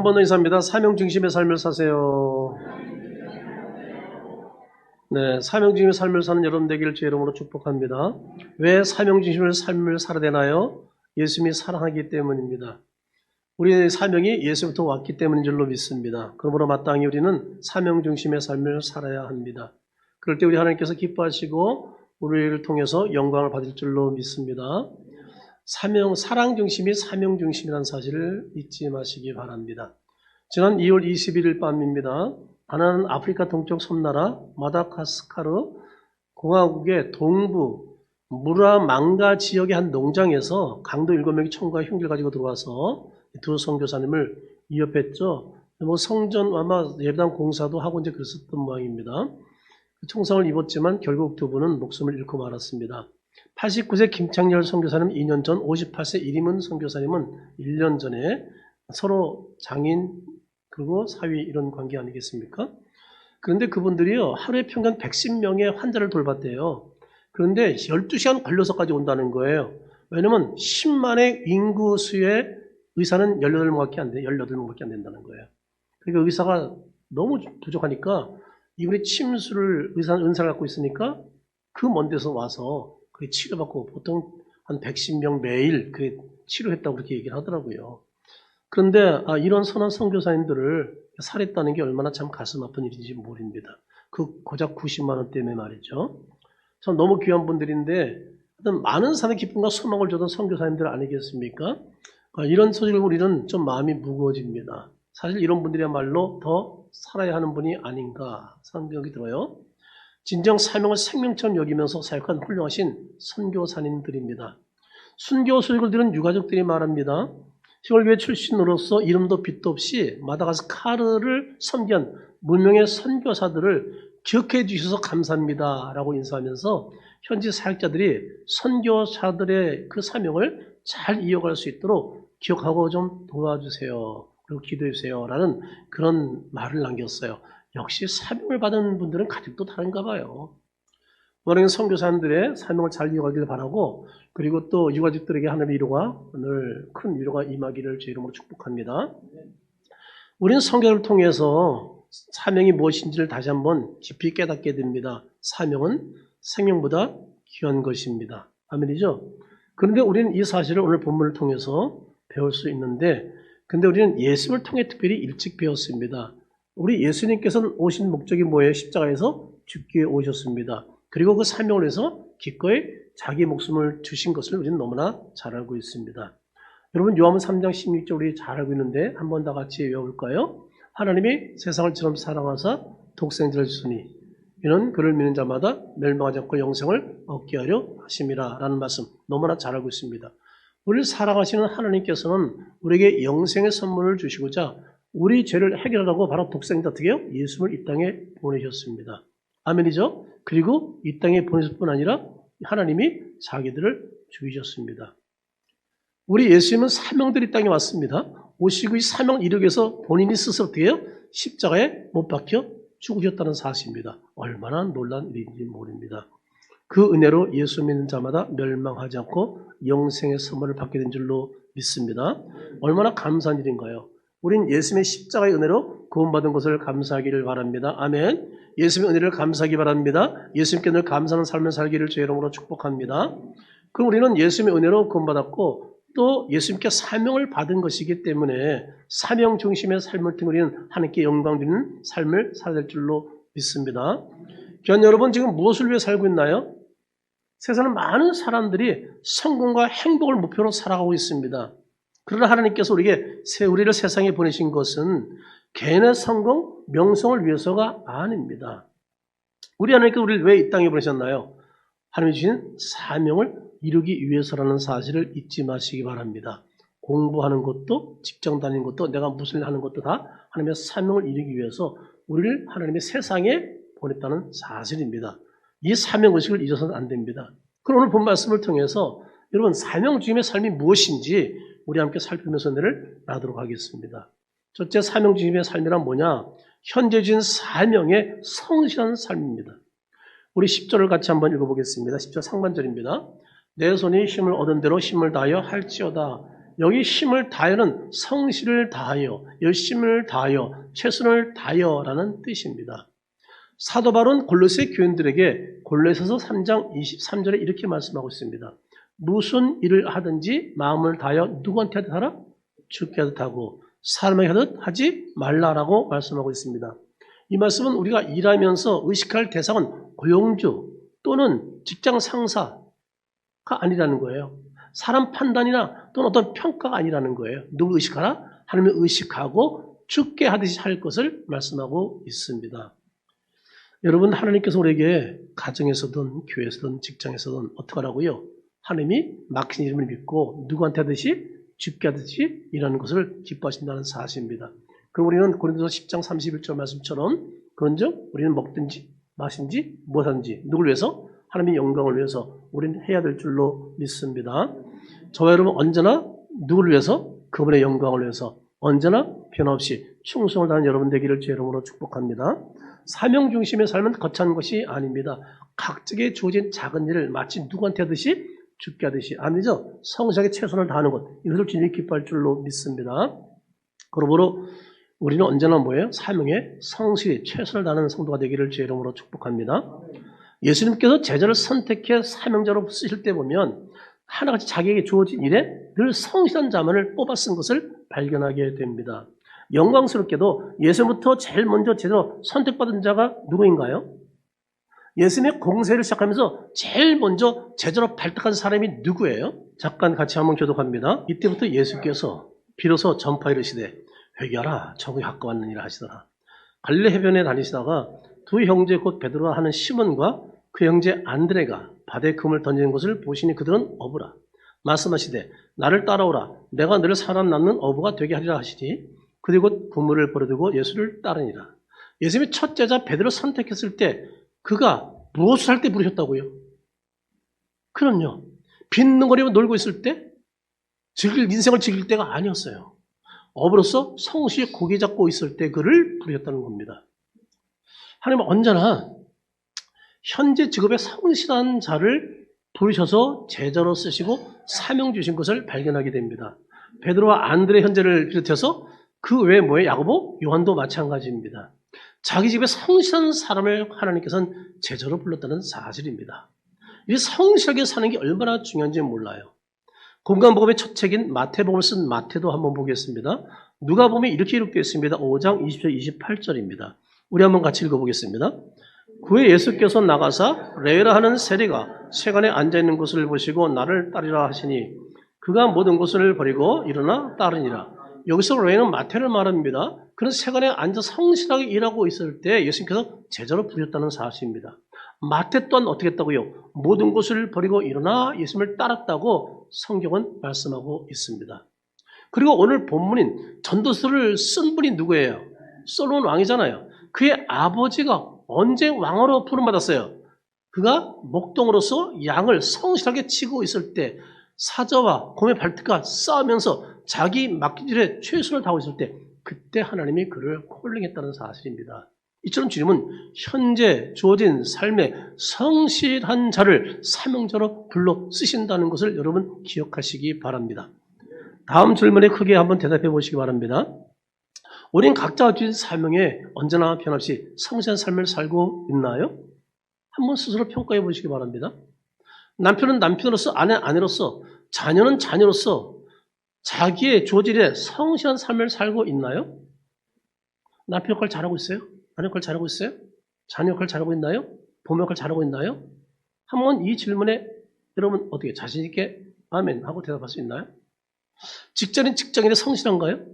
번 더 인사합니다. 사명 중심의 삶을 사세요. 네, 사명 중심의 삶을 사는 여러분 되기를 주의 이름으로 축복합니다. 왜 사명 중심의 삶을 살아야 되나요? 예수님이 사랑하기 때문입니다. 우리의 사명이 예수부터 왔기 때문인 줄로 믿습니다. 그러므로 마땅히 우리는 사명 중심의 삶을 살아야 합니다. 그럴 때 우리 하나님께서 기뻐하시고 우리를 통해서 영광을 받을 줄로 믿습니다. 사랑 중심이 사명 중심이라는 사실을 잊지 마시기 바랍니다. 지난 2월 21일 밤입니다. 가나안 아프리카 동쪽 섬나라 마다가스카르 공화국의 동부 무라망가 지역의 한 농장에서 강도 7명이 총과 흉기를 가지고 들어와서 두 선교사님을 위협했죠. 성전 아마 예배당 공사도 하고 이제 그랬었던 모양입니다. 총상을 입었지만 결국 두 분은 목숨을 잃고 말았습니다. 89세 김창렬 선교사님 2년 전, 58세 이림은 선교사님은 1년 전에 서로 장인 그리고 사위 이런 관계 아니겠습니까? 그런데 그분들이요 하루에 평균 110명의 환자를 돌봤대요. 그런데 12시간 걸려서까지 온다는 거예요. 왜냐면 10만의 인구수의 의사는 18명밖에 안 돼, 18명밖에 안 된다는 거예요. 그러니까 의사가 너무 부족하니까 이분이 침수를 은사를 갖고 있으니까 그 먼 데서 와서 그 치료받고 보통 한 110명 매일 그 치료했다고 그렇게 얘기를 하더라고요. 그런데 이런 선한 선교사님들을 살했다는 게 얼마나 참 가슴 아픈 일인지 모릅니다. 그 고작 90만 원 때문에 말이죠. 참 너무 귀한 분들인데 많은 사람의 기쁨과 소망을 주던 선교사님들 아니겠습니까? 이런 소식을 우리는 좀 마음이 무거워집니다. 사실 이런 분들이야말로 더 살아야 하는 분이 아닌가 생각이 들어요. 진정 사명을 생명처럼 여기면서 사역한 훌륭하신 선교사님들입니다. 순교 소식을 들은 유가족들이 말합니다. 시골교회 출신으로서 이름도 빛도 없이 마다가스카르를 섬긴 무명의 선교사들을 기억해 주셔서 감사합니다 라고 인사하면서 현지 사역자들이 선교사들의 그 사명을 잘 이어갈 수 있도록 기억하고 좀 도와주세요. 그리고 기도해 주세요 라는 그런 말을 남겼어요. 역시 사명을 받은 분들은 가족도 다른가 봐요. 원하는 선교사님들의 사명을 잘 이어가기를 바라고 그리고 또 유가족들에게 하나님의 위로가 늘 큰 위로가 임하기를 제 이름으로 축복합니다. 우리는 성경을 통해서 사명이 무엇인지를 다시 한번 깊이 깨닫게 됩니다. 사명은 생명보다 귀한 것입니다. 아멘이죠? 그런데 우리는 이 사실을 오늘 본문을 통해서 배울 수 있는데 근데 우리는 예수님을 통해 특별히 일찍 배웠습니다. 우리 예수님께서는 오신 목적이 뭐예요? 십자가에서 죽기 위해 오셨습니다. 그리고 그 사명을 위해서 기꺼이 자기 목숨을 주신 것을 우리는 너무나 잘 알고 있습니다. 여러분 요한복음 3장 16절 우리 잘 알고 있는데 한번 다 같이 외워볼까요? 하나님이 세상을 처럼 사랑하사 독생자를 주시니 이는 그를 믿는 자마다 멸망하지 않고 영생을 얻게 하려 하심이라 라는 말씀 너무나 잘 알고 있습니다. 우리를 사랑하시는 하나님께서는 우리에게 영생의 선물을 주시고자 우리 죄를 해결하라고 바로 독생자 어떻게 해요? 예수를 이 땅에 보내셨습니다. 아멘이죠? 그리고 이 땅에 보내실 뿐 아니라 하나님이 자기들을 죽이셨습니다. 우리 예수님은 사명들이 이 땅에 왔습니다. 오시고 이 사명을 이루기 위해서 본인이 스스로 어떻게 해요? 십자가에 못 박혀 죽으셨다는 사실입니다. 얼마나 놀란 일인지 모릅니다. 그 은혜로 예수 믿는 자마다 멸망하지 않고 영생의 선물을 받게 된 줄로 믿습니다. 얼마나 감사한 일인가요? 우린 예수님의 십자가의 은혜로 구원받은 것을 감사하기를 바랍니다. 아멘. 예수님의 은혜를 감사하기 바랍니다. 예수님께 늘 감사하는 삶을 살기를 주의 이름으로 축복합니다. 그럼 우리는 예수님의 은혜로 구원받았고 또 예수님께 사명을 받은 것이기 때문에 사명 중심의 삶을 통해 우리는 하나님께 영광 드리는 삶을 살아야 될 줄로 믿습니다. 교회 여러분 지금 무엇을 위해 살고 있나요? 세상은 많은 사람들이 성공과 행복을 목표로 살아가고 있습니다. 그러나 하나님께서 우리를 세상에 보내신 것은 개인의 성공, 명성을 위해서가 아닙니다. 우리 하나님께서 우리를 왜 이 땅에 보내셨나요? 하나님이 주신 사명을 이루기 위해서라는 사실을 잊지 마시기 바랍니다. 공부하는 것도 직장 다니는 것도 내가 무슨 일 하는 것도 다 하나님의 사명을 이루기 위해서 우리를 하나님의 세상에 보냈다는 사실입니다. 이 사명의식을 잊어서는 안 됩니다. 그럼 오늘 본 말씀을 통해서 여러분 사명 중심의 삶이 무엇인지 우리 함께 살피면서 은혜를 나누도록 하겠습니다. 첫째 사명 중심의 삶이란 뭐냐? 현재 주신 사명에 성실한 삶입니다. 우리 10절을 같이 한번 읽어보겠습니다. 10절 상반절입니다. 내 손이 힘을 얻은 대로 힘을 다하여 할지어다. 여기 힘을 다하여는 성실을 다하여, 열심을 다하여, 최선을 다하여라는 뜻입니다. 사도 바울은 골로새 교인들에게 골로새서 3장 23절에 이렇게 말씀하고 있습니다. 무슨 일을 하든지 마음을 다하여 누구한테 하듯 하라? 주께 하듯 하고 사람에게 하듯 하지 말라라고 말씀하고 있습니다. 이 말씀은 우리가 일하면서 의식할 대상은 고용주 또는 직장 상사가 아니라는 거예요. 사람 판단이나 또는 어떤 평가가 아니라는 거예요. 누구 의식하라? 하나님을 의식하고 주께 하듯이 할 것을 말씀하고 있습니다. 여러분, 하나님께서 우리에게 가정에서든 교회에서든 직장에서든 어떻게 하라고요? 하나님이 맡긴 이름을 믿고 누구한테 하듯이 주께 하듯이 일하는 것을 기뻐하신다는 사실입니다. 그럼 우리는 고린도서 10장 31절 말씀처럼 그런즉 우리는 먹든지 마신지 무엇하든지 누굴 위해서? 하나님의 영광을 위해서 우리는 해야 될 줄로 믿습니다. 저와 여러분 언제나 누구를 위해서? 그분의 영광을 위해서 언제나 변함없이 충성을 다하는 여러분 되기를 제 이름으로 축복합니다. 사명 중심의 삶은 거창한 것이 아닙니다. 각자에게 주어진 작은 일을 마치 누구한테 하듯이 주께 하듯이 아니죠. 성실하게 최선을 다하는 것, 이것을 주님이 기뻐할 줄로 믿습니다. 그러므로 우리는 언제나 뭐예요? 사명에 성실히 최선을 다하는 성도가 되기를 제 이름으로 축복합니다. 예수님께서 제자를 선택해 사명자로 쓰실 때 보면 하나같이 자기에게 주어진 일에 늘 성실한 자만을 뽑아 쓴 것을 발견하게 됩니다. 영광스럽게도 예수부터 제일 먼저 제대로 선택받은 자가 누구인가요? 예수님의 공세를 시작하면서 제일 먼저 제대로 발탁한 사람이 누구예요? 잠깐 같이 한번 교독합니다. 이때부터 예수께서 비로소 전파 이르시되 회개하라 정이 가까웠느니라 하시더라. 갈릴리 해변에 다니시다가 두 형제 곧 베드로라 하는 시몬과 그 형제 안드레가 바다에 금을 던지는 것을 보시니 그들은 어부라. 말씀하시되 나를 따라오라. 내가 너를 사람 낳는 어부가 되게 하리라 하시니 그들이 곧 그물을 버려두고 예수를 따르니라. 예수님이 첫 제자 베드로 선택했을 때 그가 무엇을 할 때 부르셨다고요? 그럼요. 빈둥거리며 놀고 있을 때 인생을 즐길 때가 아니었어요. 어부로서 성실히 고기 잡고 있을 때 그를 부르셨다는 겁니다. 하나님은 언제나 현재 직업에 성실한 자를 부르셔서 제자로 쓰시고 사명 주신 것을 발견하게 됩니다. 베드로와 안드레 현재를 비롯해서 그 외에 뭐예요? 야고보, 요한도 마찬가지입니다. 자기 집에 성실한 사람을 하나님께서는 제자로 불렀다는 사실입니다. 이 성실하게 사는 게 얼마나 중요한지 몰라요. 공간복음의 첫 책인 마태복음을 쓴 마태도 한번 보겠습니다. 누가복음에 이렇게 이렇게 있습니다. 5장 20절 28절입니다. 우리 한번 같이 읽어보겠습니다. 그에 예수께서 나가사 레위라 하는 세리가 세간에 앉아있는 것을 보시고 나를 따르라 하시니 그가 모든 것을 버리고 일어나 따르니라. 여기서 레위는 마태를 말합니다. 그는 세간에 앉아 성실하게 일하고 있을 때 예수님께서 제자로 부르셨다는 사실입니다. 마태 또한 어떻게 했다고요? 모든 것을 버리고 일어나 예수님을 따랐다고 성경은 말씀하고 있습니다. 그리고 오늘 본문인 전도서를 쓴 분이 누구예요? 솔로몬 왕이잖아요. 그의 아버지가 언제 왕으로 부름받았어요? 그가 목동으로서 양을 성실하게 치고 있을 때 사자와 곰의 발톱과 싸우면서 자기 맡긴 일에 최선을 다하고 있을 때 그때 하나님이 그를 콜링했다는 사실입니다. 이처럼 주님은 현재 주어진 삶에 성실한 자를 사명자로 불러 쓰신다는 것을 여러분 기억하시기 바랍니다. 다음 질문에 크게 한번 대답해 보시기 바랍니다. 우린 각자 주신 사명에 언제나 변함없이 성실한 삶을 살고 있나요? 한번 스스로 평가해 보시기 바랍니다. 남편은 남편으로서, 아내는 아내로서, 자녀는 자녀로서 자기의 주어진 일에 성실한 삶을 살고 있나요? 남편 역할 잘하고 있어요? 아내 역할 잘하고 있어요? 자녀 역할 잘하고 있나요? 부모 역할 잘하고 있나요? 한번 이 질문에 여러분 어떻게 자신 있게 아멘 하고 대답할 수 있나요? 직장인 직장인에 성실한가요?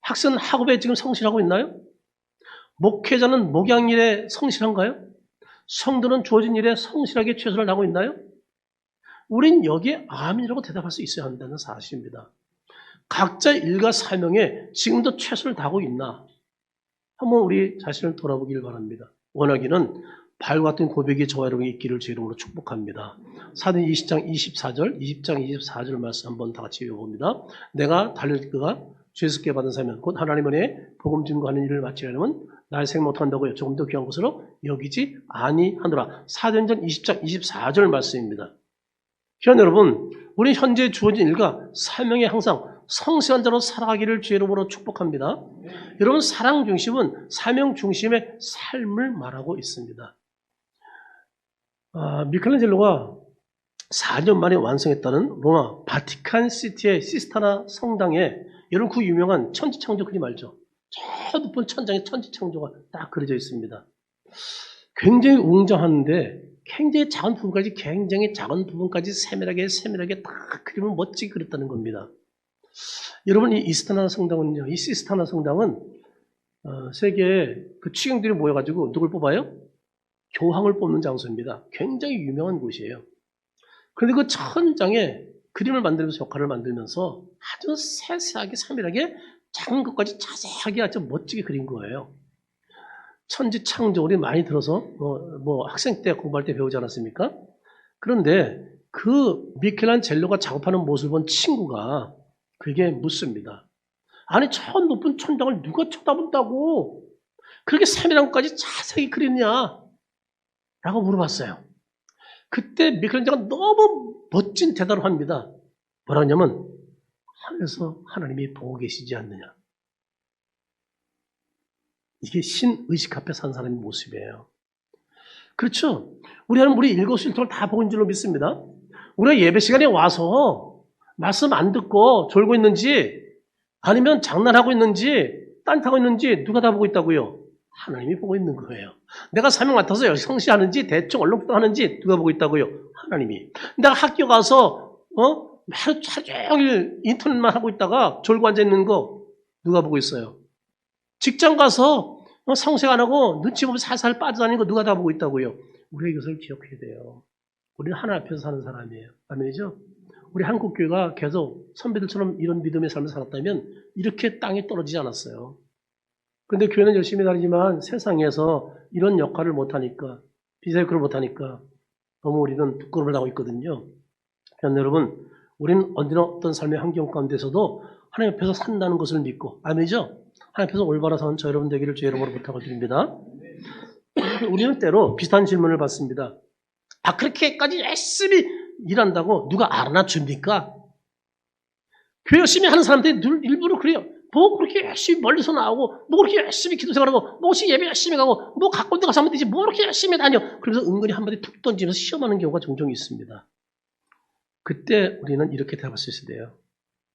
학생은 학업에 지금 성실하고 있나요? 목회자는 목양일에 성실한가요? 성도는 주어진 일에 성실하게 최선을 다하고 있나요? 우린 여기에 아멘이라고 대답할 수 있어야 한다는 사실입니다. 각자 일과 사명에 지금도 최선을 다하고 있나? 한번 우리 자신을 돌아보길 바랍니다. 원하기는 바울과 같은 고백이 저와 여러분이 있기를 제 이름으로 축복합니다. 사도행 20장 24절, 20장 24절 말씀 한번 다 같이 읽어봅니다. 내가 달릴 그가 죄스럽게 받은 사명, 곧 하나님 은혜에 복음 증거하는 일을 마치려면 날 생각 못한다고요. 조금 더 귀한 것으로 여기지 아니하노라. 사도행전 20장 24절 말씀입니다. 귀한 여러분, 우리 현재 주어진 일과 사명에 항상 성실한 자로 살아가기를 주의 이름으로 축복합니다. 여러분, 사랑 중심은 사명 중심의 삶을 말하고 있습니다. 미켈란젤로가 4년 만에 완성했다는 로마 바티칸 시티의 시스타나 성당에 여러분 그 유명한 천지창조 그림 알죠? 저 높은 천장에 천지창조가 딱 그려져 있습니다. 굉장히 웅장한데 굉장히 작은 부분까지 세밀하게 딱 그림을 멋지게 그렸다는 겁니다. 여러분 이 시스타나 성당은요, 이 시스타나 성당은 세계의 그 추경들이 모여가지고 누굴 뽑아요? 교황을 뽑는 장소입니다. 굉장히 유명한 곳이에요. 그런데 그 천장에 그림을 만들면서 역할을 만들면서 아주 세세하게 세밀하게 작은 것까지 자세하게 아주 멋지게 그린 거예요. 천지창조 우리 많이 들어서 학생 때 공부할 때 배우지 않았습니까? 그런데 그 미켈란젤로가 작업하는 모습을 본 친구가 그게 묻습니다. 아니 저 높은 천장을 누가 쳐다본다고 그렇게 세밀한 것까지 자세히 그리냐? 라고 물어봤어요. 그때 미켈란젤로가 너무 멋진 대답을 합니다. 뭐라냐면 하늘에서 하나님이 보고 계시지 않느냐. 이게 신의식 앞에 산 사람의 모습이에요. 그렇죠? 우리 하나님 우리 일거수일투족을 다 보고 있는 줄로 믿습니다. 우리가 예배 시간에 와서 말씀 안 듣고 졸고 있는지 아니면 장난하고 있는지 딴타고 있는지 누가 다 보고 있다고요? 하나님이 보고 있는 거예요. 내가 사명 맡아서 성실하는지 대충 얼렁뚱하는지 누가 보고 있다고요? 하나님이. 내가 학교 가서 하루 종일 인터넷만 하고 있다가 졸고 앉아있는 거 누가 보고 있어요? 직장 가서 성색 안 하고 눈치 보면 살살 빠져다니는 거 누가 다 보고 있다고요? 우리가 이것을 기억해야 돼요. 우리는 하나님 앞에서 사는 사람이에요. 아멘이죠? 우리 한국교회가 계속 선배들처럼 이런 믿음의 삶을 살았다면 이렇게 땅에 떨어지지 않았어요. 그런데 교회는 열심히 다니지만 세상에서 이런 역할을 못하니까, 비사 역할을 못하니까 너무 우리는 부끄러움을 당하고 있거든요. 그러니까 여러분, 우리는 언제나 어떤 삶의 환경 가운데서도 하나님 앞에서 산다는 것을 믿고, 아멘이죠? 하나님 앞에서 올바라 사는 저 여러분 되기를 주의 이름으로 부탁을 드립니다. 우리는 때로 비슷한 질문을 받습니다. 그렇게까지 열심히 일한다고 누가 알아줍니까? 교회 열심히 하는 사람들이 일부러 그래요. 뭐 그렇게 열심히 멀리서 나오고, 뭐 그렇게 열심히 기도 생활하고, 뭐 예배 열심히 가고, 뭐 가까운 데 가서 하면 되지, 뭐 그렇게 열심히 다녀. 그래서 은근히 한마디 툭 던지면서 시험하는 경우가 종종 있습니다. 그때 우리는 이렇게 대답할 수 있어야 돼요.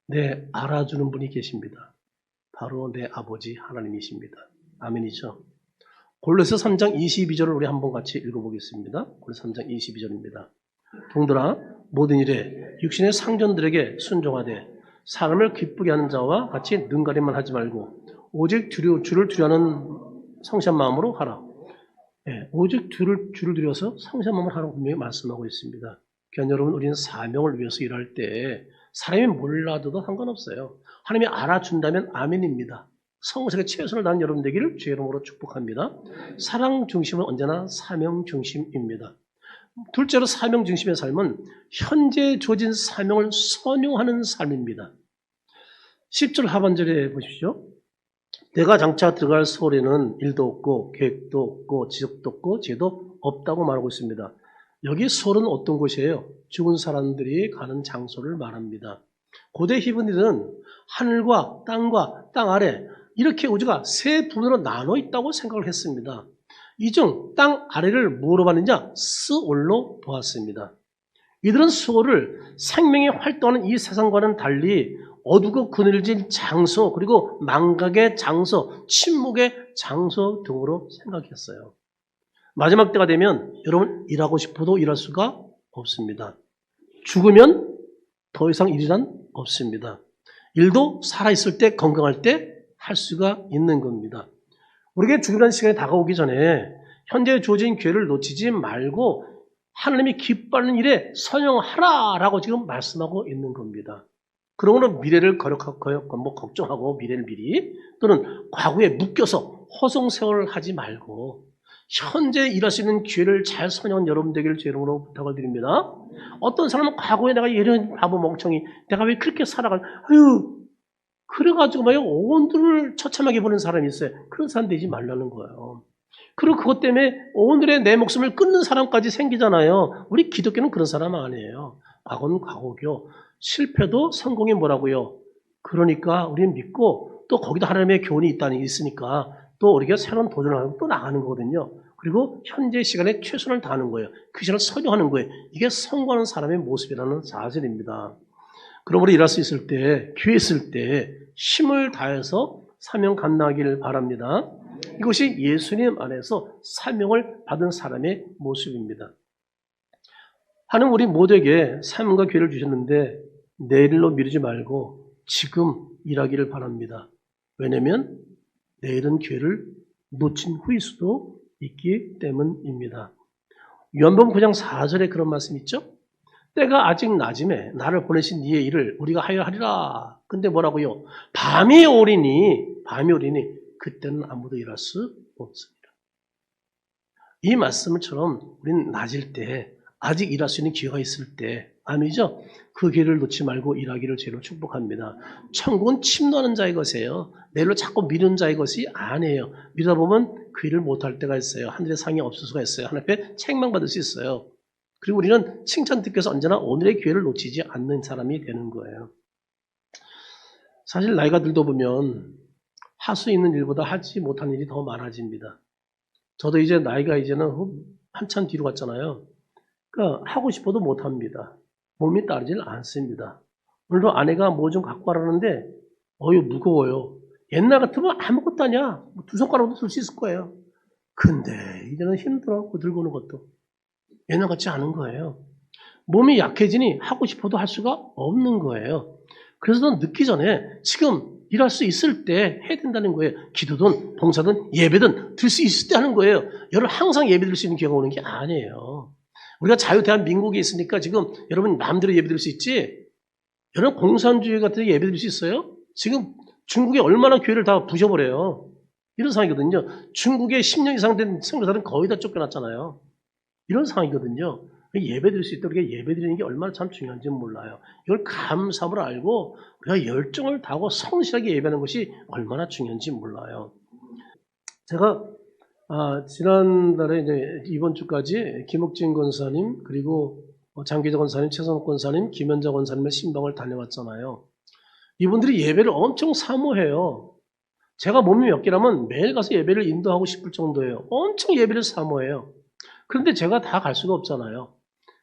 네, 알아주는 분이 계십니다. 바로 내 아버지 하나님이십니다. 아멘이죠. 골로새 3장 22절을 우리 한번 같이 읽어보겠습니다. 골로새 3장 22절입니다. 동들아 모든 일에 육신의 상전들에게 순종하되 사람을 기쁘게 하는 자와 같이 눈가림만 하지 말고 오직 주를 두려하는 성실한 마음으로 하라. 네, 오직 주를 두려워서 성실한 마음으로 하라고 분명히 말씀하고 있습니다. 그러니까 여러분 우리는 사명을 위해서 일할 때 사람이 몰라도 상관없어요. 하나님이 알아준다면 아멘입니다. 성실하게 최선을 다하는 여러분 되기를 주의 이름으로 축복합니다. 사랑 중심은 언제나 사명 중심입니다. 둘째로 사명 중심의 삶은 현재 주어진 사명을 선용하는 삶입니다. 10절 하반절에 보십시오. 내가 장차 들어갈 소원에는 일도 없고 계획도 없고 지적도 없고 지혜도 없다고 말하고 있습니다. 여기 소원은 어떤 곳이에요? 죽은 사람들이 가는 장소를 말합니다. 고대 히브리들은 하늘과 땅 아래 이렇게 우주가 세 부분으로 나눠 있다고 생각을 했습니다. 이 중 땅 아래를 뭐로 봤느냐? 스올로 보았습니다. 이들은 스올을 생명이 활동하는 이 세상과는 달리 어두고 그늘진 장소, 그리고 망각의 장소, 침묵의 장소 등으로 생각했어요. 마지막 때가 되면 여러분 일하고 싶어도 일할 수가 없습니다. 죽으면 더 이상 일이란 없습니다. 일도 살아있을 때 건강할 때 할 수가 있는 겁니다. 우리에게 죽으라는 시간이 다가오기 전에 현재 주어진 기회를 놓치지 말고 하나님이 기뻐하는 일에 선용하라라고 지금 말씀하고 있는 겁니다. 그러므로 미래를 걱정하고 미래를 미리 또는 과거에 묶여서 허송세월을 하지 말고 현재 일할 수 있는 기회를 잘 선용한 여러분 되기를 제 이름으로 부탁을 드립니다. 어떤 사람은 과거에 내가 이런 바보 멍청이 내가 왜 그렇게 그래가지고 오늘을 처참하게 보는 사람이 있어요. 그런 사람 되지 말라는 거예요. 그리고 그것 때문에 오늘의 내 목숨을 끊는 사람까지 생기잖아요. 우리 기독교는 그런 사람 아니에요. 과거는 과거고요. 실패도 성공이 뭐라고요? 그러니까 우리는 믿고 또 거기도 하나님의 교훈이 있으니까 또 우리가 새로운 도전을 하고 또 나가는 거거든요. 그리고 현재 시간에 최선을 다하는 거예요. 그 시간을 설명하는 거예요. 이게 성공하는 사람의 모습이라는 사실입니다. 그러므로 일할 수 있을 때, 기회 있을 때 힘을 다해서 사명 감당하기를 바랍니다. 이것이 예수님 안에서 사명을 받은 사람의 모습입니다. 하나님 우리 모두에게 사명과 기회를 주셨는데 내일로 미루지 말고 지금 일하기를 바랍니다. 왜냐하면 내일은 기회를 놓친 후일 수도 있기 때문입니다. 요한복음 9장 4절에 그런 말씀 있죠? 때가 아직 낮음에 나를 보내신 이의 일을 우리가 하여 하리라. 근데 뭐라고요? 밤이 오리니 그때는 아무도 일할 수 없습니다. 이 말씀처럼 우리는 낮일 때 아직 일할 수 있는 기회가 있을 때 아니죠? 그 기회를 놓지 말고 일하기를 제로 축복합니다. 천국은 침노하는 자의 것이에요. 내일로 자꾸 미루는 자의 것이 아니에요. 미루다 보면 그 일을 못할 때가 있어요. 하늘의 상이 없을 수가 있어요. 하나님 앞에 책망받을 수 있어요. 그리고 우리는 칭찬 듣기 위해서 언제나 오늘의 기회를 놓치지 않는 사람이 되는 거예요. 사실 나이가 들다 보면 할 수 있는 일보다 하지 못한 일이 더 많아집니다. 저도 이제 나이가 이제는 한참 뒤로 갔잖아요. 그러니까 하고 싶어도 못합니다. 몸이 따르질 않습니다. 오늘도 아내가 뭐 좀 갖고 와라는데 무거워요. 옛날 같으면 아무것도 아니야. 두 손가락으로 들 수 있을 거예요. 근데 이제는 힘들어. 들고 오는 것도. 옛날 같지 않은 거예요. 몸이 약해지니 하고 싶어도 할 수가 없는 거예요. 그래서 늦기 전에 지금 일할 수 있을 때 해야 된다는 거예요. 기도든 봉사든 예배든 들 수 있을 때 하는 거예요. 여러분 항상 예배 드릴 수 있는 기회가 오는 게 아니에요. 우리가 자유대한민국에 있으니까 지금 여러분 마음대로 예배 드릴 수 있지. 여러분 공산주의 같은 데 예배 드릴 수 있어요? 지금 중국에 얼마나 교회를 다 부셔버려요. 이런 상황이거든요. 중국에 10년 이상 된 선교사들은 거의 다 쫓겨났잖아요. 이런 상황이거든요. 예배 드릴 수 있도록 우리가 예배 드리는 게 얼마나 참 중요한지 몰라요. 이걸 감사함으로 알고 우리가 열정을 다하고 성실하게 예배하는 것이 얼마나 중요한지 몰라요. 제가 지난달에 이제 이번 주까지 김옥진 권사님 그리고 장기자 권사님, 최선욱 권사님, 김현자 권사님의 신방을 다녀왔잖아요. 이분들이 예배를 엄청 사모해요. 제가 몸이 몇 개라면 매일 가서 예배를 인도하고 싶을 정도예요. 엄청 예배를 사모해요. 그런데 제가 다 갈 수가 없잖아요.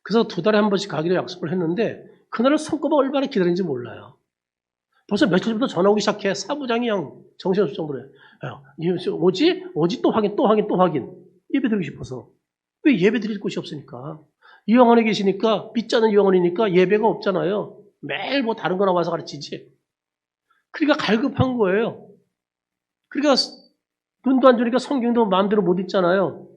그래서 2달에 한 번씩 가기로 약속을 했는데 그날을 손꼽아 얼마나 기다리는지 몰라요. 벌써 며칠 전부터 전화 오기 시작해. 사부장이 그냥 정신없을 정도로 해요. 오지? 또 확인. 예배 드리고 싶어서. 왜 예배 드릴 곳이 없으니까. 이영원에 계시니까 믿지 않는 이영원이니까 예배가 없잖아요. 매일 뭐 다른 거나 와서 가르치지. 그러니까 갈급한 거예요. 그러니까 눈도 안 좋으니까 성경도 마음대로 못 읽잖아요.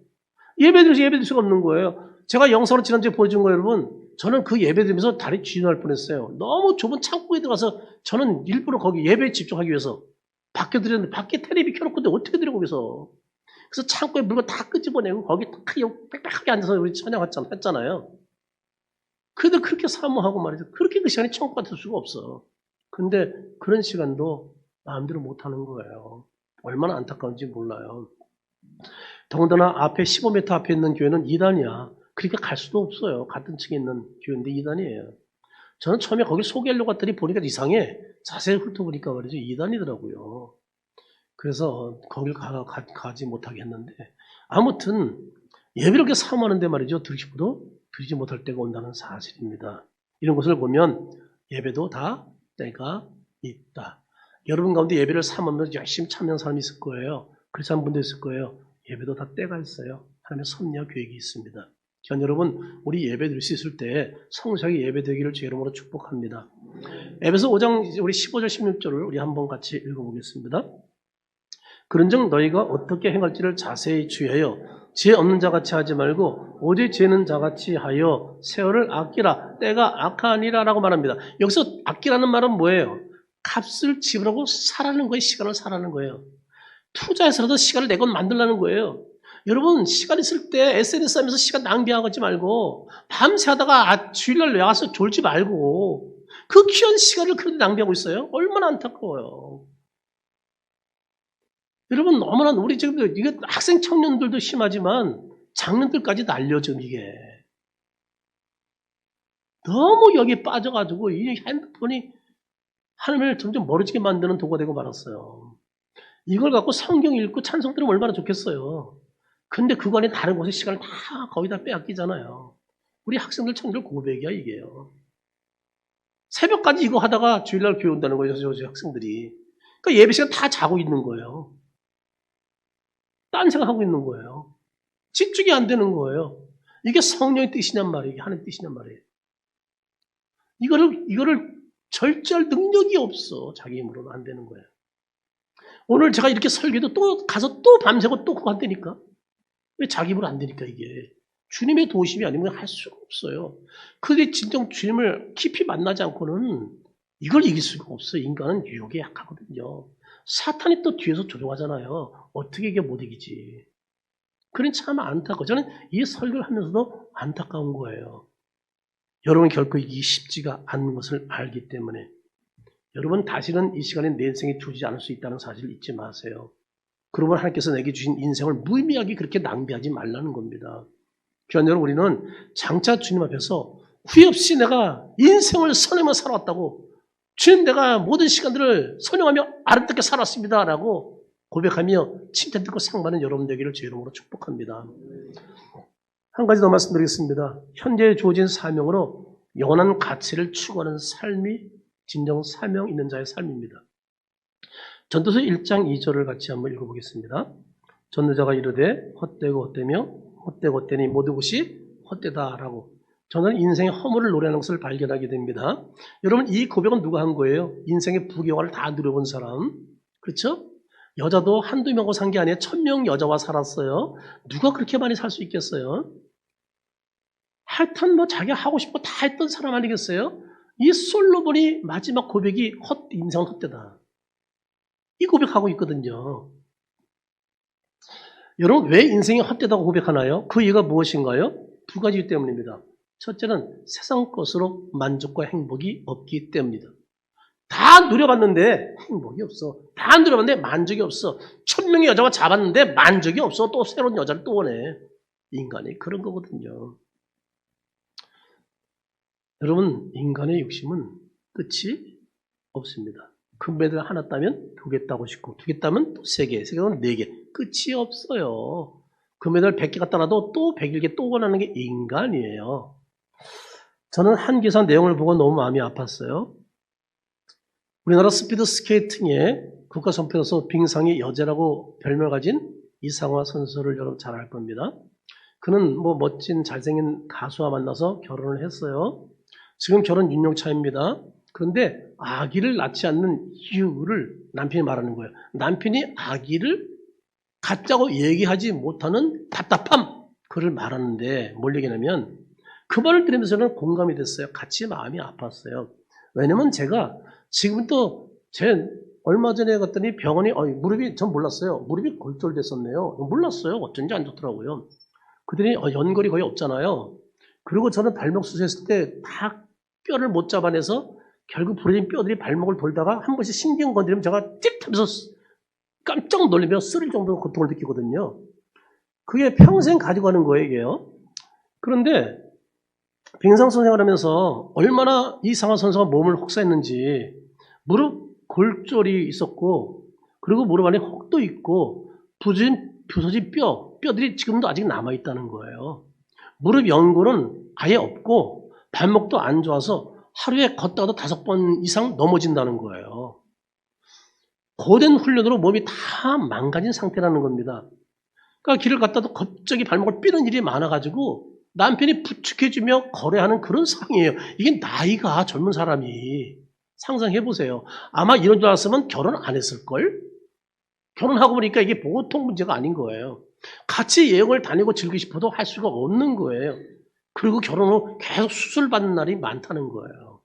예배 드릴 수가 없는 거예요. 제가 영상으로 지난주에 보여준 거예요, 여러분. 저는 그 예배 드리면서 다리 쥐날 뻔했어요. 너무 좁은 창고에 들어가서 저는 일부러 거기 예배에 집중하기 위해서 밖에 드렸는데 밖에 텔레비 켜놓고 근데 어떻게 드려 거기서. 그래서 창고에 물건 다 끄집어내고 거기 딱 빽빽하게 앉아서 우리 찬양했잖아요. 그래도 그렇게 사모하고 말이죠. 그렇게 그 시간이 천국 같을 수가 없어. 근데 그런 시간도 마음대로 못하는 거예요. 얼마나 안타까운지 몰라요. 더군다나 앞에 15m 앞에 있는 교회는 2단이야. 그러니까 갈 수도 없어요. 같은 층에 있는 교회인데 2단이에요. 저는 처음에 거기 소개하려고 갔더니 보니까 이상해. 자세히 훑어보니까 말이죠. 2단이더라고요. 그래서 거길 가지 못하게 했는데 아무튼 예배를 그렇게 사모하는데 말이죠. 드리고 싶어도 드리지 못할 때가 온다는 사실입니다. 이런 것을 보면 예배도 다 때가 있다. 여러분 가운데 예배를 사모하면서 열심히 참여한 사람이 있을 거예요. 그렇지 않은 분도 있을 거예요. 예배도 다 때가 있어요. 하나님의 섭리와 계획이 있습니다. 전 여러분 우리 예배 드릴 수 있을 때 성실하게 예배 드리기를 주 이름으로 축복합니다. 에베소 5장 우리 15절 16절을 우리 한번 같이 읽어보겠습니다. 그런즉 너희가 어떻게 행할지를 자세히 주의하여 지혜 없는 자같이 하지 말고 오직 지혜 있는 자같이 하여 세월을 아끼라. 때가 악하니라 라고 말합니다. 여기서 아끼라는 말은 뭐예요? 값을 지불하고 살아는 거예요. 시간을 살아는 거예요. 투자해서라도 시간을 내건 만들라는 거예요. 여러분 시간 있을 때 SNS 하면서 시간 낭비하지 말고 밤새 하다가 주일날 와서 졸지 말고 그 귀한 시간을 그렇게 낭비하고 있어요. 얼마나 안타까워요. 여러분 너무나 우리 지금 이게 학생 청년들도 심하지만 장년들까지 날려 지금 이게. 너무 여기에 빠져가지고 이 핸드폰이 하나님을 점점 멀어지게 만드는 도구가 되고 말았어요. 이걸 갖고 성경 읽고 찬송 들으면 얼마나 좋겠어요. 근데 그거 안에 다른 곳에 시간을 다 거의 다 빼앗기잖아요. 우리 학생들 청들 고백이야 이게요. 새벽까지 이거 하다가 주일날 교회 온다는 거예요. 저 학생들이. 그러니까 예배 시간 다 자고 있는 거예요. 딴 생각하고 있는 거예요. 집중이 안 되는 거예요. 이게 성령의 뜻이냔 말이에요. 이게 하나님의 뜻이냔 말이에요. 이거를 절제할 능력이 없어. 자기 힘으로는 안 되는 거예요. 오늘 제가 이렇게 설교도 또 가서 또 밤새고 또 그거 한다니까. 왜 자기 힘으로 안 되니까 이게. 주님의 도우심이 아니면 할 수가 없어요. 그게 진정 주님을 깊이 만나지 않고는 이걸 이길 수가 없어요. 인간은 유혹에 약하거든요. 사탄이 또 뒤에서 조종하잖아요. 어떻게 이게 못 이기지. 그런 참 안타까워. 저는 이 설교를 하면서도 안타까운 거예요. 여러분 결코 이기기 쉽지가 않은 것을 알기 때문에 여러분 다시는 이 시간에 내 인생에 주지 않을 수 있다는 사실을 잊지 마세요. 그러면 하나님께서 내게 주신 인생을 무의미하게 그렇게 낭비하지 말라는 겁니다. 귀한 여러분, 우리는 장차 주님 앞에서 후회 없이 내가 인생을 선행하며 살아왔다고, 주님 내가 모든 시간들을 선행하며 아름답게 살았습니다 라고 고백하며 칭찬 듣고 상 받는 여러분 되기를 제 이름으로 축복합니다. 한 가지 더 말씀드리겠습니다. 현재 주어진 사명으로 영원한 가치를 추구하는 삶이 진정 사명 있는 자의 삶입니다. 전도서 1장 2절을 같이 한번 읽어보겠습니다. 전도자가 이르되 헛되고 헛되며 헛되고 헛되니 모든 것이 헛되다라고, 저는 인생의 허물을 노래하는 것을 발견하게 됩니다. 여러분 이 고백은 누가 한 거예요? 인생의 부귀영화를 다 누려본 사람. 그렇죠? 여자도 한두 명하고 산 게 아니에요. 1000명 여자와 살았어요. 누가 그렇게 많이 살 수 있겠어요? 하여튼 뭐 자기가 하고 싶고 다 했던 사람 아니겠어요? 이 솔로몬이 마지막 고백이 인생은 헛되다. 이 고백하고 있거든요. 여러분 왜 인생이 헛되다고 고백하나요? 그 이유가 무엇인가요? 두 가지 때문입니다. 첫째는 세상 것으로 만족과 행복이 없기 때문이다. 다 누려봤는데 행복이 없어. 다 누려봤는데 만족이 없어. 1000명의 여자와 잡았는데 만족이 없어. 또 새로운 여자를 또 원해. 인간이 그런 거거든요. 여러분 인간의 욕심은 끝이 없습니다. 금메달 하나 따면 2개 따고 싶고 2개 따면 또 3개, 3개 따면 4개. 끝이 없어요. 금메달 100개가 따라도 또 101개 또 원하는 게 인간이에요. 저는 한 기사 내용을 보고 너무 마음이 아팠어요. 우리나라 스피드 스케이팅의 국가선수로서 빙상의 여제라고 별명을 가진 이상화 선수를 여러분 잘 알 겁니다. 그는 뭐 멋진 잘생긴 가수와 만나서 결혼을 했어요. 지금 결혼 6년 차입니다. 그런데 아기를 낳지 않는 이유를 남편이 말하는 거예요. 남편이 아기를 갖자고 얘기하지 못하는 답답함, 그를 말하는데 뭘 얘기냐면 그 말을 들으면서 저는 공감이 됐어요. 같이 마음이 아팠어요. 왜냐면 제가 지금 또 얼마 전에 갔더니 병원이 무릎이, 전 몰랐어요. 무릎이 골절됐었네요. 몰랐어요. 어쩐지 안 좋더라고요. 그들이 연골이 거의 없잖아요. 그리고 저는 발목 수술했을 때 다 뼈를 못 잡아내서 결국 부러진 뼈들이 발목을 돌다가 한 번씩 신경 건드리면 제가 찝 하면서 깜짝 놀라며 쓰릴 정도로 고통을 느끼거든요. 그게 평생 가지고 가는 거예요, 이게요. 그런데 빙상 선생을 하면서 얼마나 이상화 선수가 몸을 혹사했는지, 무릎 골절이 있었고, 그리고 무릎 안에 혹도 있고, 부서진 뼈들이 지금도 아직 남아있다는 거예요. 무릎 연골은 아예 없고, 발목도 안 좋아서 하루에 걷다가도 5번 이상 넘어진다는 거예요. 고된 훈련으로 몸이 다 망가진 상태라는 겁니다. 그러니까 길을 갔다도 갑자기 발목을 삐는 일이 많아가지고 남편이 부축해주며 거래하는 그런 상황이에요. 이게 나이가 젊은 사람이 상상해보세요. 아마 이런 줄 알았으면 결혼 안 했을걸? 결혼하고 보니까 이게 보통 문제가 아닌 거예요. 같이 여행을 다니고 즐기고 싶어도 할 수가 없는 거예요. 그리고 결혼 후 계속 수술받는 날이 많다는 거예요.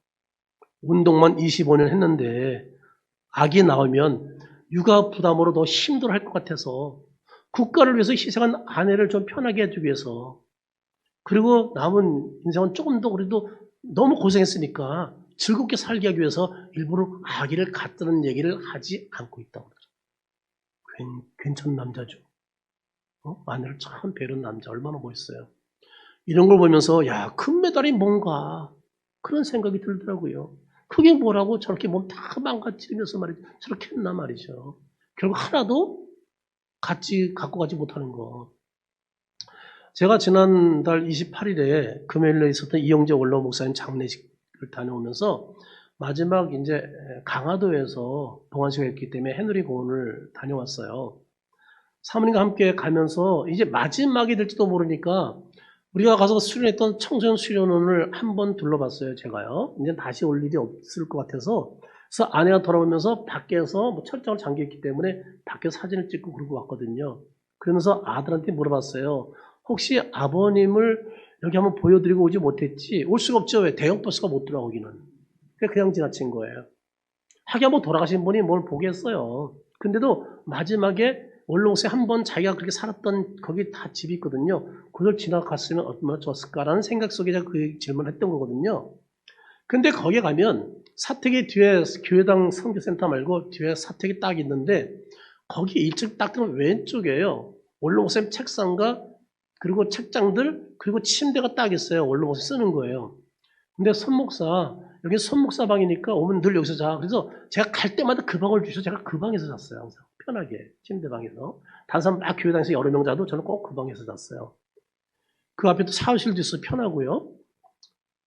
운동만 25년 했는데 아기 나오면 육아 부담으로 더 힘들어할 것 같아서 국가를 위해서 희생한 아내를 좀 편하게 해주기 위해서, 그리고 남은 인생은 조금 더 우리도 너무 고생했으니까 즐겁게 살게 하기 위해서 일부러 아기를 갖다는 얘기를 하지 않고 있다고 그러죠. 괜찮은 남자죠. 아내를 참 배려한 남자 얼마나 멋있어요. 이런 걸 보면서 야, 금메달이 뭔가, 그런 생각이 들더라고요. 그게 뭐라고 저렇게 몸 다 망가뜨리면서 말이죠. 저렇게 했나 말이죠. 결국 하나도 갖고 가지 못하는 거. 제가 지난달 28일에 금요일에 있었던 이영재 원로 목사님 장례식을 다녀오면서 마지막 이제 강화도에서 봉안식을 했기 때문에 해누리 공원을 다녀왔어요. 사모님과 함께 가면서 이제 마지막이 될지도 모르니까 우리가 가서 수련했던 청소년 수련원을 한번 둘러봤어요, 제가요. 이제 다시 올 일이 없을 것 같아서. 그래서 아내가 돌아오면서 밖에서 뭐 철장을 잠겨있기 때문에 밖에 사진을 찍고 그러고 왔거든요. 그러면서 아들한테 물어봤어요. 혹시 아버님을 여기 한번 보여드리고 오지 못했지? 올 수가 없죠. 왜? 대형버스가 못 들어오기는. 그냥 지나친 거예요. 하긴 뭐 돌아가신 분이 뭘 보겠어요. 근데도 마지막에 원로옥에 한번 자기가 그렇게 살았던 거기 다 집이 있거든요. 그걸 지나갔으면 얼마나 좋았을까라는 생각 속에 제가 그 질문을 했던 거거든요. 근데 거기에 가면 사택이 뒤에 교회당 선교센터 말고 뒤에 사택이 딱 있는데 거기 1층 딱 들어가면 왼쪽에요. 원로옥쌤 책상과 그리고 책장들 그리고 침대가 딱 있어요. 원로옥쌤 쓰는 거예요. 근데 손목사 여기 손목사 방이니까 오면 늘 여기서 자. 그래서 제가 갈 때마다 그 방을 주셔서 제가 그 방에서 잤어요. 항상 편하게 침대방에서. 다른 사람 막 교회당에서 여러 명 자도 저는 꼭 그 방에서 잤어요. 그 앞에 또 샤워실도 있어서 편하고요.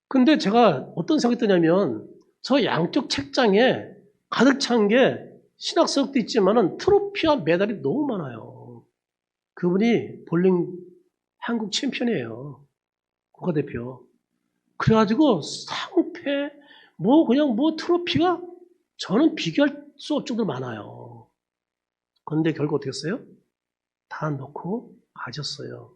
근데 제가 어떤 생각이 드냐면 저 양쪽 책장에 가득 찬 게 신학서적도 있지만은 트로피와 메달이 너무 많아요. 그분이 볼링 한국 챔피언이에요. 국가대표. 그래가지고 상패 뭐 그냥 뭐 트로피가 저는 비교할 수 없을 정도로 많아요. 그런데 결국 어떻게 했어요? 다 넣고 가졌어요.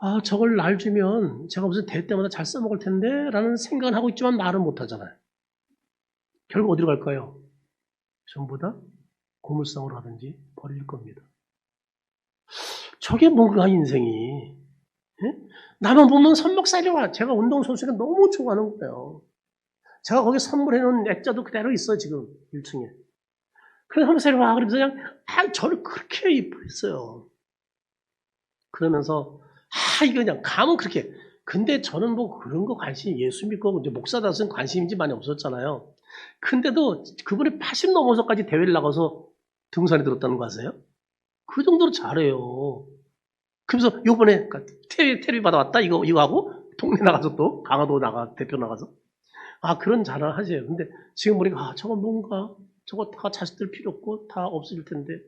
아, 저걸 날 주면 제가 무슨 대 때마다 잘 써먹을 텐데 라는 생각을 하고 있지만 말은 못하잖아요. 결국 어디로 갈까요? 전부 다 고물상으로 하든지 버릴 겁니다. 저게 뭔가 인생이. 예? 나만 보면 손목살이 와. 제가 운동선수가 너무 좋아하는 거예요. 제가 거기 선물해놓은 액자도 그대로 있어요, 지금 1층에. 그래서 손목살이 와. 그러면서 그냥, 저를 그렇게 이뻐했어요. 그러면서, 이거 그냥 가면 그렇게. 근데 저는 뭐 그런 거 관심, 예수 믿고 이제 목사다서는 관심인지 많이 없었잖아요. 근데도 그분이 80 넘어서까지 대회를 나가서 등산에 들었다는 거 아세요? 그 정도로 잘해요. 그래서 요번에 텔레비 받아왔다 이거 하고 동네 나가서 또 강화도 대표 나가서 그런 자랑을 하세요. 근데 지금 보니까 저거 뭔가 저거 다 자식들 필요 없고 다 없어질 텐데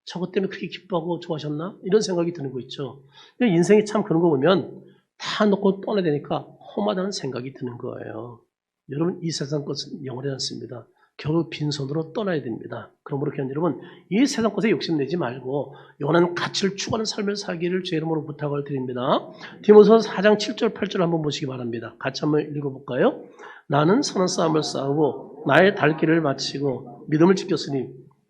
저것 때문에 그렇게 기뻐하고 좋아하셨나? 이런 생각이 드는 거 있죠. 인생이 참 그런 거 보면 다 놓고 떠나야 되니까 험하다는 생각이 드는 거예요. 여러분 이 세상 것은 영원하지 않습니다. 결국 빈손으로 떠나야 됩니다. 그러므로 여러분 이 세상 것에 욕심내지 말고 영원한 가치를 추구하는 삶을 살기를 제 이름으로 부탁을 드립니다. 디모데후서 4장 7절 8절 한번 보시기 바랍니다. 같이 한번 읽어볼까요? 나는 선한 싸움을 싸우고 나의 달기를 마치고 믿음을 지켰으니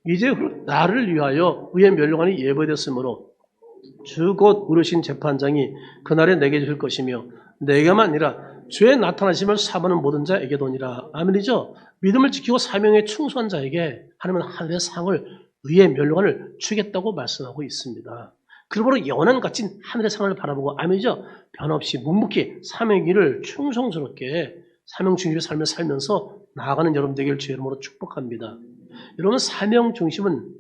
이제 나를 위하여 의의 멸류관이 예배되었으므로 주 곧 우르신 재판장이 그날에 내게 주실 것이며 내게만 아니라 주의 나타나심을 사모하는 모든 자에게도니라. 아멘이죠. 믿음을 지키고 사명에 충성한 자에게 하나님은 하늘의 상을 의의 멸류관을 주겠다고 말씀하고 있습니다. 그러므로 영원한 가치 하늘의 상을 바라보고 아멘이죠. 변함없이 묵묵히 사명의 길을 충성스럽게 사명 중심의 삶을 살면서 나아가는 여러분 되기를 주의 이름으로 축복합니다. 여러분 사랑 중심은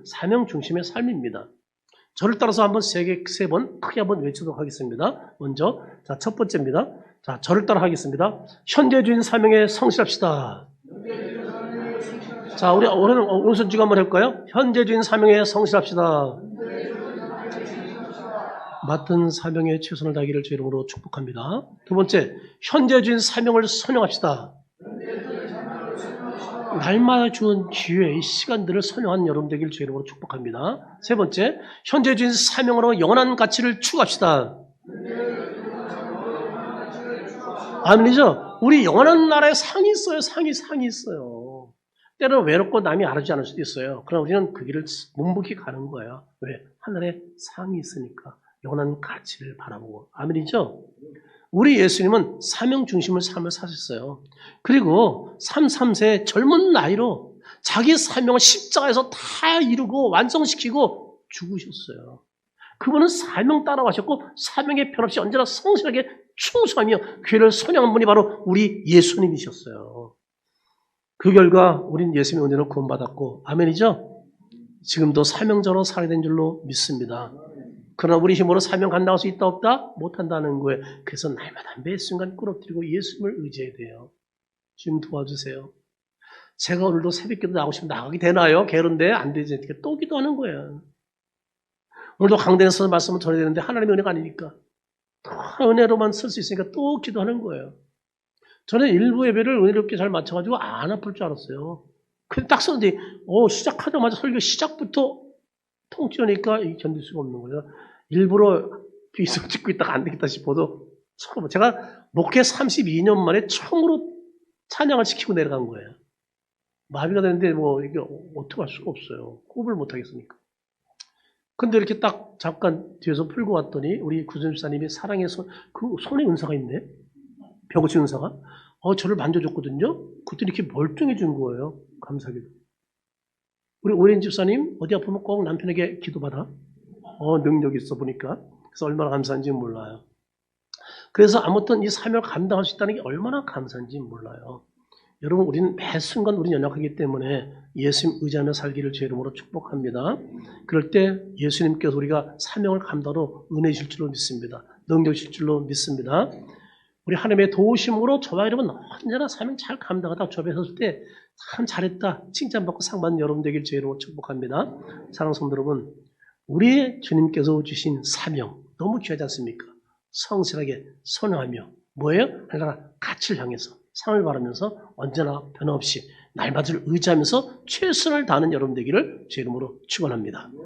사명 중심의 삶입니다. 저를 따라서 한번 세 번 크게 한번 외치도록 하겠습니다. 먼저 첫 번째입니다. 저를 따라 하겠습니다. 현재주인 사명에 성실합시다. 우리 오른손 쥐고 한번 해볼까요? 현재주인 사명에 성실합시다. 맡은 사명에 최선을 다하기를 주 이름으로 축복합니다. 두 번째, 현재주인 사명을 선용합시다. 날마다 주는 기회, 이 시간들을 선용한 여러분 되기를 주 이름으로 축복합니다. 세 번째, 현재주인 사명으로 영원한 가치를 추구합시다. 아멘이죠? 우리 영원한 나라에 상이 있어요. 상이 있어요. 때로는 외롭고 남이 알아주지 않을 수도 있어요. 그럼 우리는 그 길을 묵묵히 가는 거예요. 왜? 하늘에 상이 있으니까 영원한 가치를 바라보고. 아멘이죠? 우리 예수님은 사명 중심을 삶을 사셨어요. 그리고 33세 젊은 나이로 자기 사명을 십자가에서 다 이루고 완성시키고 죽으셨어요. 그분은 사명 따라가셨고 사명에 변함없이 언제나 성실하게 충성하며 교회를 선양한 분이 바로 우리 예수님이셨어요. 그 결과 우린 예수님의 은혜로 구원받았고 아멘이죠? 지금도 사명자로 살아야 되는 줄로 믿습니다. 그러나 우리 힘으로 사명 감당할 수 있다 없다? 못한다는 거예요. 그래서 날마다 매 순간 끌어들이고 예수님을 의지해야 돼요. 주님 도와주세요. 제가 오늘도 새벽기도 나가고 싶으면 나가게 되나요? 게으른데 안 되지. 또 기도하는 거예요. 오늘도 강단에서 말씀을 전해야 되는데 하나님의 은혜가 아니니까 또 은혜로만 쓸 수 있으니까 또 기도하는 거예요. 저는 일부 예배를 은혜롭게 잘 맞춰가지고 안 아플 줄 알았어요. 근데 딱 썼는데 시작하자마자 설교 시작부터 통증이니까 견딜 수가 없는 거예요. 일부러 귀속 찍고 있다가 안 되겠다 싶어도 처음 제가 목회 32년 만에 처음으로 찬양을 시키고 내려간 거예요. 마비가 되는데 이게 어떻게 할 수가 없어요. 호흡을 못 하겠으니까. 근데 이렇게 딱 잠깐 뒤에서 풀고 왔더니 우리 구전집사님이 사랑의 그 손에 은사가 있네. 벽어치 은사가. 저를 만져줬거든요. 그때 이렇게 멀쩡해진 거예요. 감사하게도. 우리 오랜 집사님 어디 아프면 꼭 남편에게 기도받아. 능력 있어 보니까. 그래서 얼마나 감사한지 몰라요. 그래서 아무튼 이 사명을 감당할 수 있다는 게 얼마나 감사한지 몰라요. 여러분 우리는 매 순간 우리는 연약하기 때문에 예수님 의지하며 살기를 제 이름으로 축복합니다. 그럴 때 예수님께서 우리가 사명을 감당하러 은혜 주실 줄로 믿습니다. 능력 주실 줄로 믿습니다. 우리 하나님의 도우심으로 저와 여러분 언제나 사명 잘 감당하다 저 앞에 섰을 때 참 잘했다 칭찬받고 상 받는 여러분 되길 제 이름으로 축복합니다. 사랑하는 성도 여러분, 우리의 주님께서 주신 사명 너무 귀하지 않습니까? 성실하게 선행하며 뭐예요? 하나가 가치를 향해서 상을 바라면서 언제나 변함없이 날마다 의지하면서 최선을 다하는 여러분 되기를 제 이름으로 축원합니다.